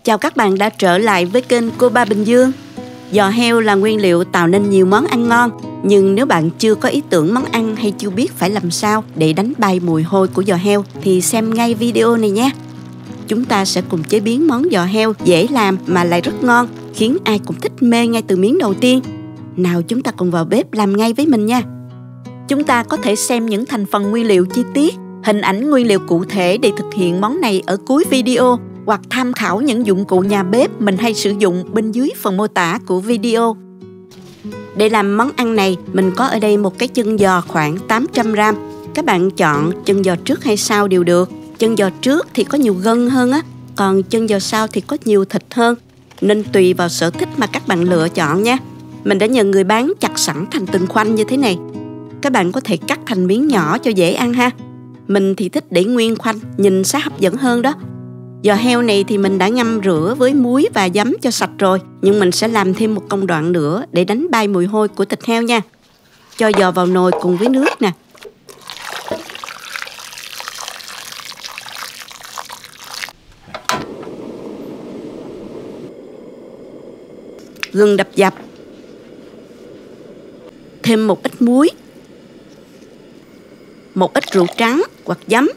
Chào các bạn đã trở lại với kênh Cô Ba Bình Dương. Giò heo là nguyên liệu tạo nên nhiều món ăn ngon. Nhưng nếu bạn chưa có ý tưởng món ăn hay chưa biết phải làm sao để đánh bay mùi hôi của giò heo thì xem ngay video này nhé. Chúng ta sẽ cùng chế biến món giò heo dễ làm mà lại rất ngon, khiến ai cũng thích mê ngay từ miếng đầu tiên. Nào chúng ta cùng vào bếp làm ngay với mình nha. Chúng ta có thể xem những thành phần nguyên liệu chi tiết, hình ảnh nguyên liệu cụ thể để thực hiện món này ở cuối video, hoặc tham khảo những dụng cụ nhà bếp mình hay sử dụng bên dưới phần mô tả của video. Để làm món ăn này, mình có ở đây một cái chân giò khoảng 800g. Các bạn chọn chân giò trước hay sau đều được. Chân giò trước thì có nhiều gân hơn á, còn chân giò sau thì có nhiều thịt hơn. Nên tùy vào sở thích mà các bạn lựa chọn nha. Mình đã nhờ người bán chặt sẵn thành từng khoanh như thế này. Các bạn có thể cắt thành miếng nhỏ cho dễ ăn ha. Mình thì thích để nguyên khoanh, nhìn sẽ hấp dẫn hơn đó. Giò heo này thì mình đã ngâm rửa với muối và giấm cho sạch rồi. Nhưng mình sẽ làm thêm một công đoạn nữa để đánh bay mùi hôi của thịt heo nha. Cho giò vào nồi cùng với nước nè. Gừng đập dập. Thêm một ít muối. Một ít rượu trắng hoặc giấm.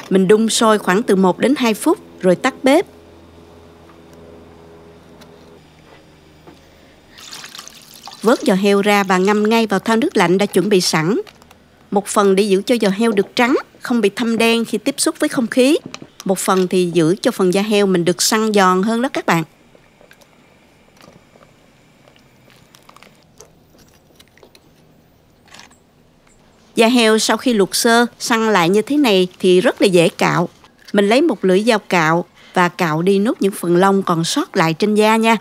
Mình đun sôi khoảng từ 1 đến 2 phút rồi tắt bếp. Vớt giò heo ra và ngâm ngay vào thau nước lạnh đã chuẩn bị sẵn. Một phần để giữ cho giò heo được trắng, không bị thâm đen khi tiếp xúc với không khí. Một phần thì giữ cho phần da heo mình được săn giòn hơn đó các bạn. Da heo sau khi luộc sơ, săn lại như thế này thì rất là dễ cạo. Mình lấy một lưỡi dao cạo và cạo đi nốt những phần lông còn sót lại trên da nha.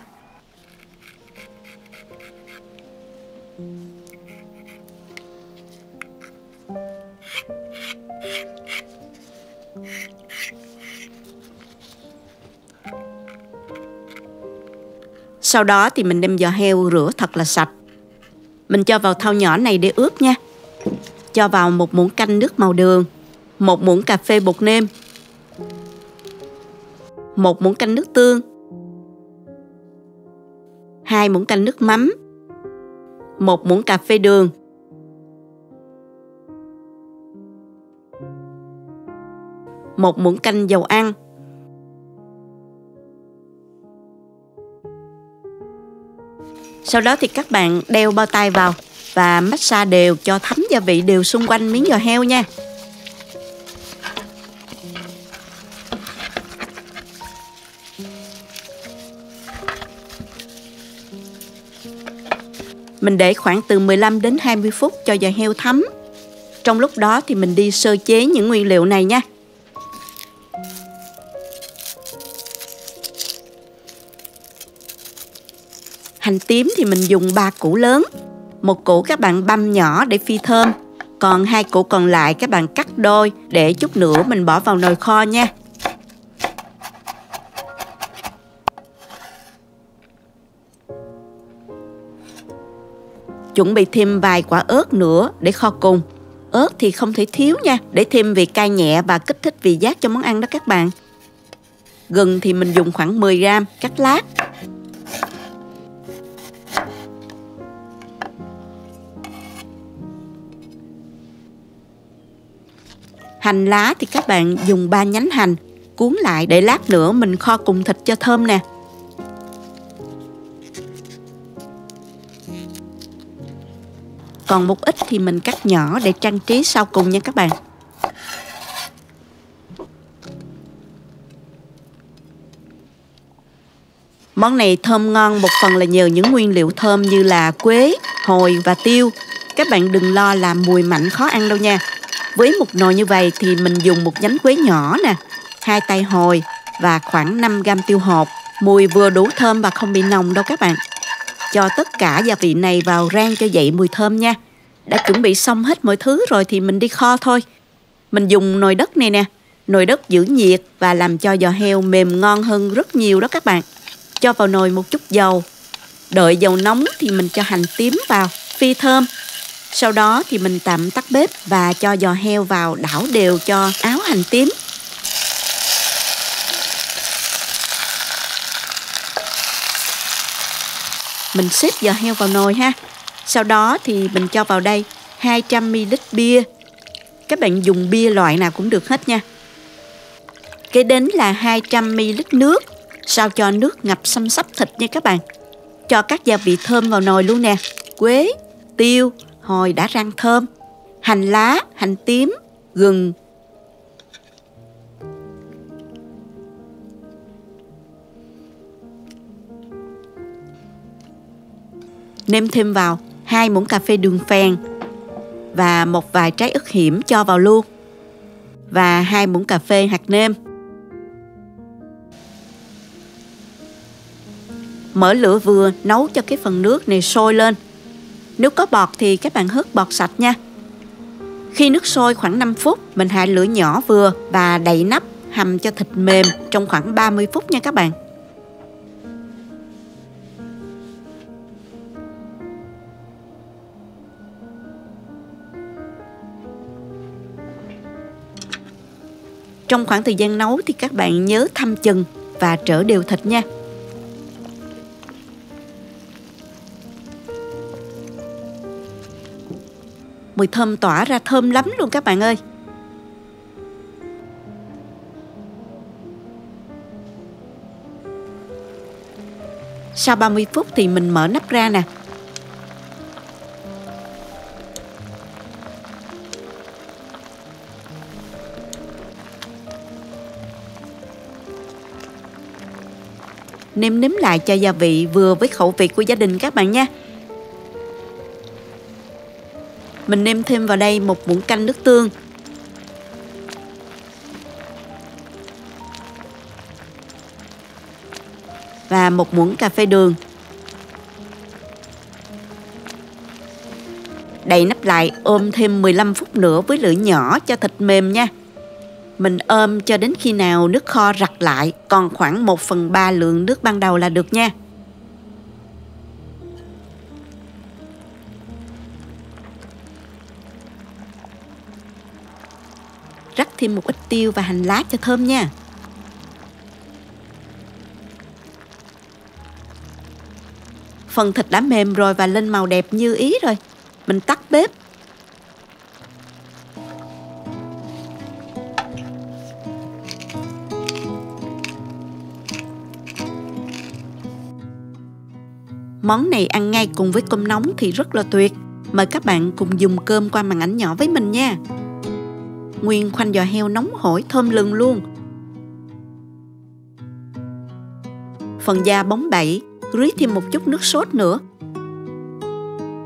Sau đó thì mình đem giò heo rửa thật là sạch. Mình cho vào thau nhỏ này để ướp nha. Cho vào 1 muỗng canh nước màu đường, 1 muỗng cà phê bột nêm, 1 muỗng canh nước tương, 2 muỗng canh nước mắm, 1 muỗng cà phê đường, 1 muỗng canh dầu ăn, sau đó thì các bạn đeo bao tay vào và massage đều cho thấm gia vị đều xung quanh miếng giò heo nha. Mình để khoảng từ 15 đến 20 phút cho giò heo thấm. Trong lúc đó thì mình đi sơ chế những nguyên liệu này nha. Hành tím thì mình dùng 3 củ lớn. 1 củ các bạn băm nhỏ để phi thơm. Còn 2 củ còn lại các bạn cắt đôi để chút nữa mình bỏ vào nồi kho nha. Chuẩn bị thêm vài quả ớt nữa để kho cùng. Ớt thì không thể thiếu nha, để thêm vị cay nhẹ và kích thích vị giác cho món ăn đó các bạn. Gừng thì mình dùng khoảng 10g cắt lát. Hành lá thì các bạn dùng 3 nhánh hành, cuốn lại để lát nữa mình kho cùng thịt cho thơm nè. Còn một ít thì mình cắt nhỏ để trang trí sau cùng nha các bạn. Món này thơm ngon một phần là nhờ những nguyên liệu thơm như là quế, hồi và tiêu. Các bạn đừng lo làm mùi mạnh khó ăn đâu nha. Với một nồi như vậy thì mình dùng 1 nhánh quế nhỏ nè, 2 tay hồi và khoảng 5g tiêu hột. Mùi vừa đủ thơm và không bị nồng đâu các bạn. Cho tất cả gia vị này vào rang cho dậy mùi thơm nha. Đã chuẩn bị xong hết mọi thứ rồi thì mình đi kho thôi. Mình dùng nồi đất này nè. Nồi đất giữ nhiệt và làm cho giò heo mềm ngon hơn rất nhiều đó các bạn. Cho vào nồi một chút dầu. Đợi dầu nóng thì mình cho hành tím vào, phi thơm. Sau đó thì mình tạm tắt bếp và cho giò heo vào đảo đều cho áo hành tím. mình xếp giò heo vào nồi ha. Sau đó thì mình cho vào đây 200ml bia. Các bạn dùng bia loại nào cũng được hết nha. Kế đến là 200ml nước. Sao cho nước ngập xăm xắp thịt nha các bạn. Cho các gia vị thơm vào nồi luôn nè. Quế, tiêu, hồi đã rang thơm, hành lá, hành tím, gừng. Nêm thêm vào 2 muỗng cà phê đường phèn và một vài trái ớt hiểm cho vào luôn. Và 2 muỗng cà phê hạt nêm. Mở lửa vừa nấu cho cái phần nước này sôi lên. Nếu có bọt thì các bạn hớt bọt sạch nha. Khi nước sôi khoảng 5 phút, mình hạ lửa nhỏ vừa và đậy nắp hầm cho thịt mềm trong khoảng 30 phút nha các bạn. Trong khoảng thời gian nấu thì các bạn nhớ thăm chừng và trở đều thịt nha. Mùi thơm tỏa ra thơm lắm luôn các bạn ơi. Sau 30 phút thì mình mở nắp ra nè. Nêm nếm lại cho gia vị vừa với khẩu vị của gia đình các bạn nha. Mình nêm thêm vào đây 1 muỗng canh nước tương. Và 1 muỗng cà phê đường. Đậy nắp lại ôm thêm 15 phút nữa với lửa nhỏ cho thịt mềm nha. Mình ôm cho đến khi nào nước kho rặt lại, còn khoảng 1/3 lượng nước ban đầu là được nha. Rắc thêm một ít tiêu và hành lá cho thơm nha. Phần thịt đã mềm rồi và lên màu đẹp như ý rồi. Mình tắt bếp. Món này ăn ngay cùng với cơm nóng thì rất là tuyệt. Mời các bạn cùng dùng cơm qua màn ảnh nhỏ với mình nha. Nguyên khoanh giò heo nóng hổi thơm lừng luôn. Phần da bóng bẩy, rưới thêm một chút nước sốt nữa.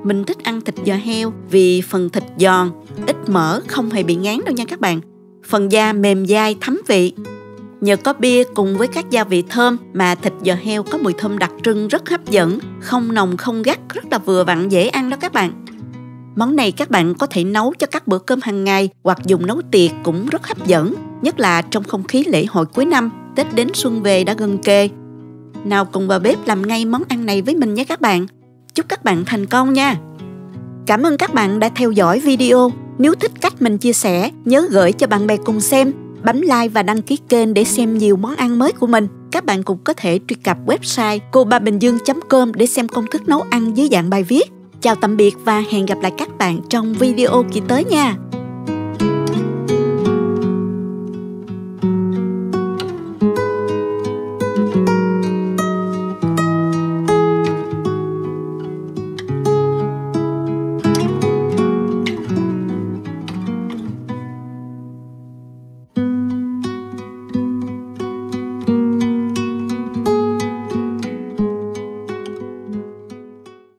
Mình thích ăn thịt giò heo vì phần thịt giòn, ít mỡ, không hề bị ngán đâu nha các bạn. Phần da mềm dai thấm vị. Nhờ có bia cùng với các gia vị thơm mà thịt giò heo có mùi thơm đặc trưng rất hấp dẫn, không nồng không gắt, rất là vừa vặn dễ ăn đó các bạn. Món này các bạn có thể nấu cho các bữa cơm hàng ngày hoặc dùng nấu tiệc cũng rất hấp dẫn, nhất là trong không khí lễ hội cuối năm, Tết đến xuân về đã gần kề. Nào cùng vào bếp làm ngay món ăn này với mình nhé các bạn. Chúc các bạn thành công nha. Cảm ơn các bạn đã theo dõi video. Nếu thích cách mình chia sẻ, nhớ gửi cho bạn bè cùng xem, bấm like và đăng ký kênh để xem nhiều món ăn mới của mình. Các bạn cũng có thể truy cập website cobabình dương.com để xem công thức nấu ăn dưới dạng bài viết. Chào tạm biệt và hẹn gặp lại các bạn trong video kỳ tới nha.